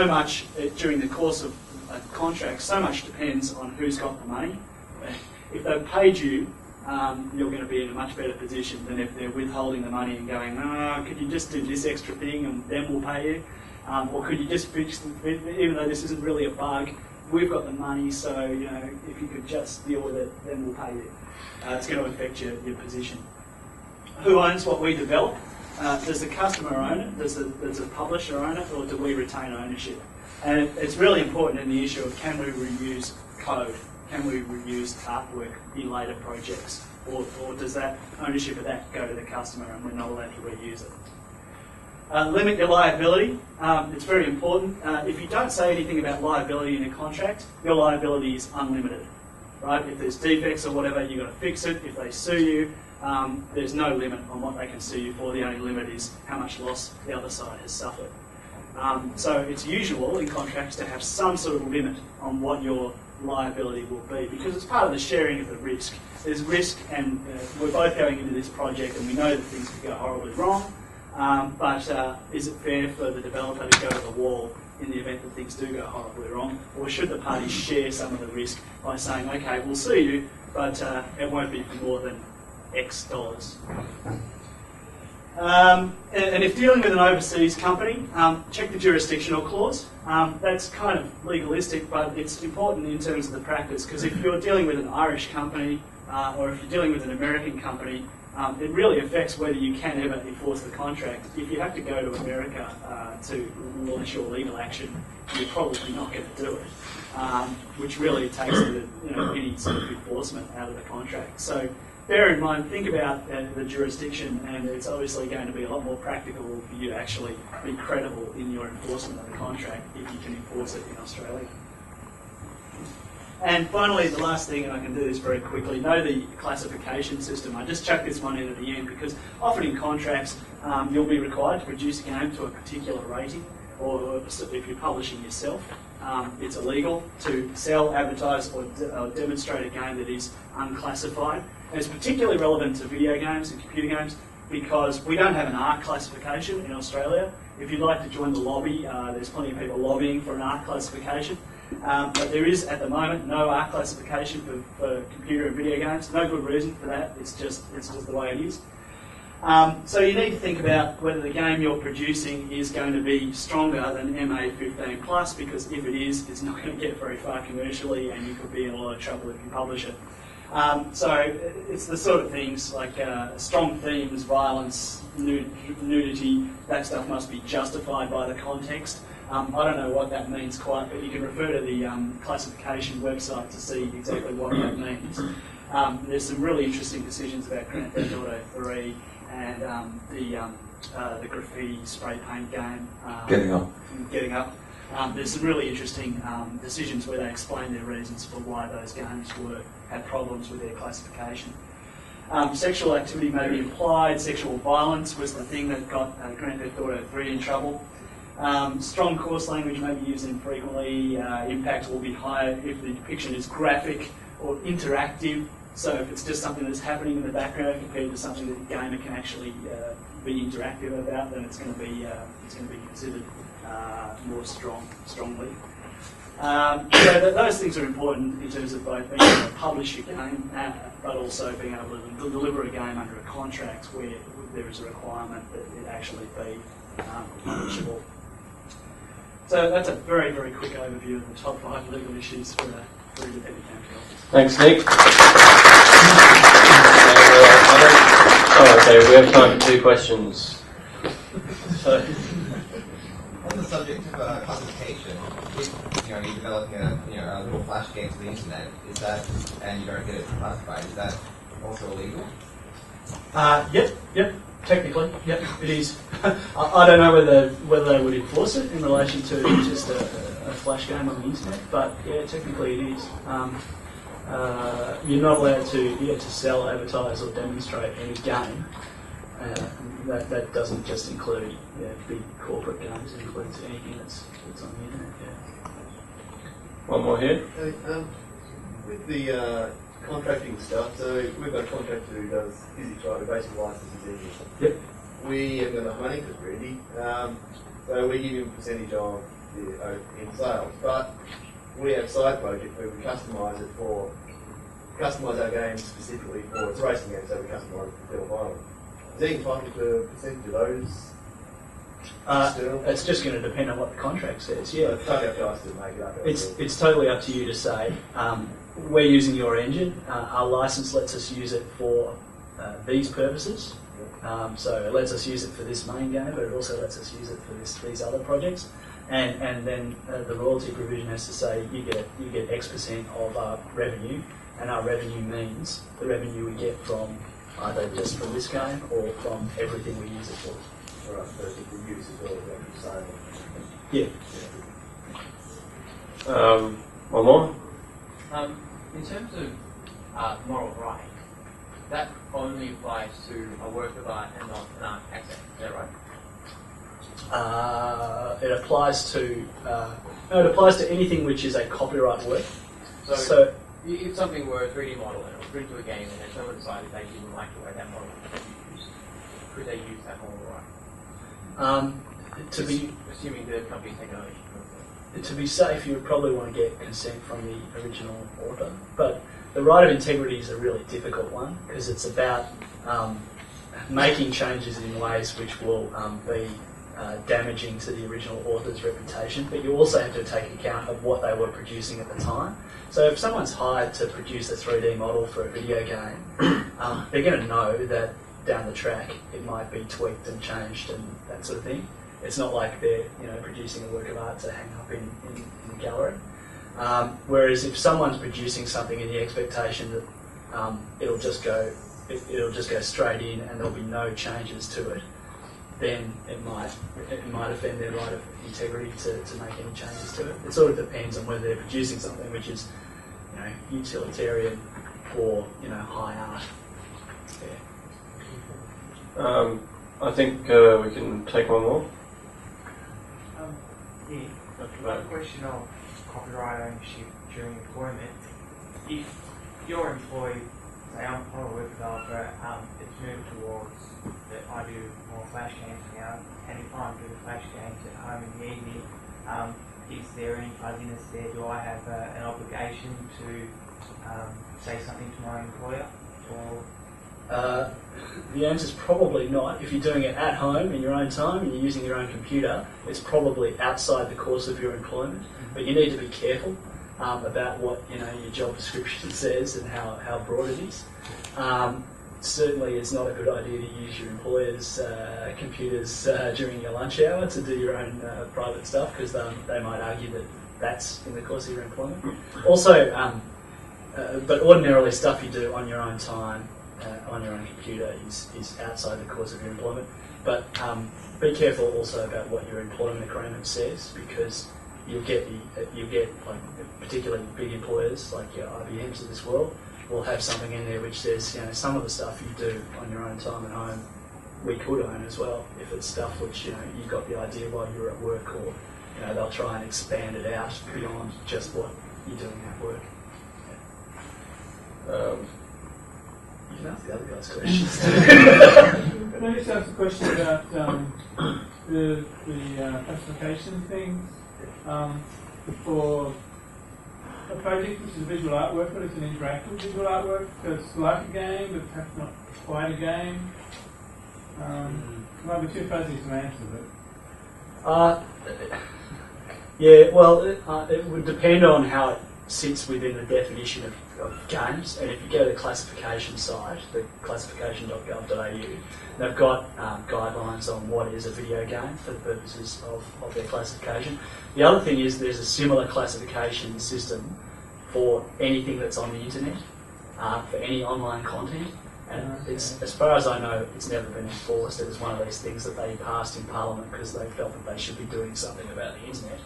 So much during the course of a contract, so much depends on who's got the money. If they've paid you, you're going to be in a much better position than if they're withholding the money and going, could you just do this extra thing and then we'll pay you? Or could you just fix it, even though this isn't really a bug, we've got the money, so if you could just deal with it, then we'll pay you. It's going to affect your position. Who owns what we develop? Does the customer own it? Does the publisher own it? Or do we retain ownership? And it's really important in the issue of can we reuse code? Can we reuse artwork in later projects? Or does that ownership of that go to the customer and we're not allowed to reuse it? Limit your liability. It's very important. If you don't say anything about liability in a contract, your liability is unlimited. Right? If there's defects or whatever, you've got to fix it. If they sue you, there's no limit on what they can sue you for. The only limit is how much loss the other side has suffered. So it's usual in contracts to have some sort of limit on what your liability will be, because it's part of the sharing of the risk. There's risk, and we're both going into this project and we know that things could go horribly wrong, but is it fair for the developer to go to the wall in the event that things do go horribly wrong? Or should the parties share some of the risk by saying, okay, we'll sue you, but it won't be for more than X dollars. And if dealing with an overseas company, check the jurisdictional clause. That's kind of legalistic, but it's important in terms of the practice, because if you're dealing with an Irish company or if you're dealing with an American company, it really affects whether you can ever enforce the contract. If you have to go to America to launch your legal action, you're probably not going to do it, which really takes any sort of enforcement out of the contract. So bear in mind, think about the jurisdiction, and it's obviously going to be a lot more practical for you to actually be credible in your enforcement of the contract if you can enforce it in Australia. And finally, the last thing, and I can do this very quickly, know the classification system. I just chucked this one in at the end because often in contracts you'll be required to produce a game to a particular rating, or if you're publishing yourself, it's illegal to sell, advertise or demonstrate a game that is unclassified. And it's particularly relevant to video games and computer games because we don't have an art classification in Australia. If you'd like to join the lobby, there's plenty of people lobbying for an art classification. But there is, at the moment, no art classification for computer and video games. No good reason for that. It's just the way it is. So you need to think about whether the game you're producing is going to be stronger than MA15 plus, because if it is, it's not going to get very far commercially, and you could be in a lot of trouble if you publish it. So it's the sort of things like strong themes, violence, nudity. That stuff must be justified by the context. I don't know what that means quite, but you can refer to the classification website to see exactly what that means. There's some really interesting decisions about Grand Theft Auto 3 and the graffiti spray paint game. Getting Up. There's some really interesting decisions where they explain their reasons for why those games had problems with their classification. Sexual activity may be implied. Sexual violence was the thing that got Grand Theft Auto 3 in trouble. Strong coarse language may be used infrequently. Impact will be higher if the depiction is graphic or interactive. So if it's just something that's happening in the background compared to something that the gamer can actually be interactive about, then it's going to be considered more strongly. So those things are important in terms of both being able to publish your game, but also being able to deliver a game under a contract where there is a requirement that it actually be publishable. So that's a very, very quick overview of the top 5 legal issues for independent game developers. Thanks, Nick. Okay, we have time for 2 questions. So, on the subject of classification, if you're developing a little flash game to the internet, is that, and you don't get it classified, is that also illegal? Yep. Technically, yep, it is. I don't know whether they would enforce it in relation to just a flash game on the internet, but yeah, technically it is. You're not allowed to sell, advertise, or demonstrate any game. That doesn't just include big corporate games; it includes anything that's on the internet. Yeah. One more here. With the contracting stuff, so we've got a contractor who does physics, right? Who basically licenses engineers. Yep. We haven't got enough money because we're indie. So we give him a percentage of in sales. But we have a side project where we customise our game specifically for it's a racing game, so we customise it for Phillip Island. Is there any time to percentage of those? It's just going to depend on what the contract says. Yeah, So it's totally up to us to make it up. it's totally up to you to say. We're using your engine. Our license lets us use it for these purposes. So it lets us use it for this main game, but it also lets us use it for these other projects. And then the royalty provision has to say you get X% of our revenue, and our revenue means the revenue we get from either just from this game or from everything we use it for. Alright, so if the use as well as actually sale. Yeah. One more? In terms of moral right, that only applies to a work of art and not an art asset. Is that right? It applies to anything which is a copyright work. So if something were a 3D model and it was put into a game and then someone decided they didn't like the way that model was used, could they use that moral right? Assuming the company's taken ownership of it. To be safe, you would probably want to get consent from the original author. But the right of integrity is a really difficult one because it's about making changes in ways which will be damaging to the original author's reputation, but you also have to take account of what they were producing at the time. So if someone's hired to produce a 3D model for a video game, they're going to know that down the track it might be tweaked and changed and that sort of thing. It's not like they're producing a work of art to hang up in the gallery. Whereas if someone's producing something in the expectation that it'll just go straight in and there'll be no changes to it, then it might offend their right of integrity to make any changes to it. It sort of depends on whether they're producing something which is utilitarian or high art. Yeah. I think we can take one more. A question of copyright ownership during employment. If you're employed, say I'm a web developer, it's moved towards that I do more Flash games now, and if I'm doing Flash games at home in the evening, is there any fuzziness there? Do I have an obligation to say something to my employer? Or the answer is probably not. If you're doing it at home in your own time and you're using your own computer, it's probably outside the course of your employment. But you need to be careful about what your job description says and how broad it is. Certainly, it's not a good idea to use your employer's computers during your lunch hour to do your own private stuff because they might argue that that's in the course of your employment. Also, but ordinarily stuff you do on your own time, on your own computer is outside the course of your employment. But be careful also about what your employment agreement says because you'll get like particularly big employers like your IBMs of this world will have something in there which says some of the stuff you do on your own time at home we could own as well if it's stuff which you got the idea while you were at work or they'll try and expand it out beyond just what you're doing at work. You can ask the other guys questions too. Can I just ask a question about the classification thing? For a project which is visual artwork, but it's an interactive visual artwork, so it's like a game, but perhaps not quite a game. It might be too fuzzy to answer, but... Yeah, well, it would depend on how it sits within the definition of games, and if you go to the classification site, the classification.gov.au, they've got guidelines on what is a video game for the purposes of their classification. The other thing is there's a similar classification system for anything that's on the internet, for any online content, and it's, as far as I know, it's never been enforced. It was one of these things that they passed in Parliament because they felt that they should be doing something about the internet.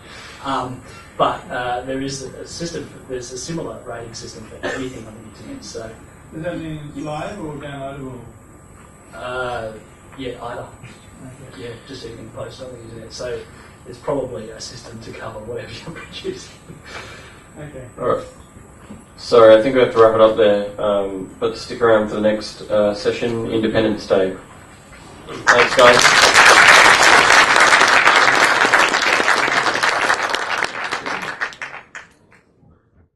But there is a system. There's a similar rating system for anything on the internet. So does that mean live or downloadable? Yeah, either. Okay. Yeah, just anything posted on the internet. So there's probably a system to cover whatever you're producing. Okay. All right. Sorry, I think we have to wrap it up there, but stick around for the next session, Independence Day. Thanks, guys.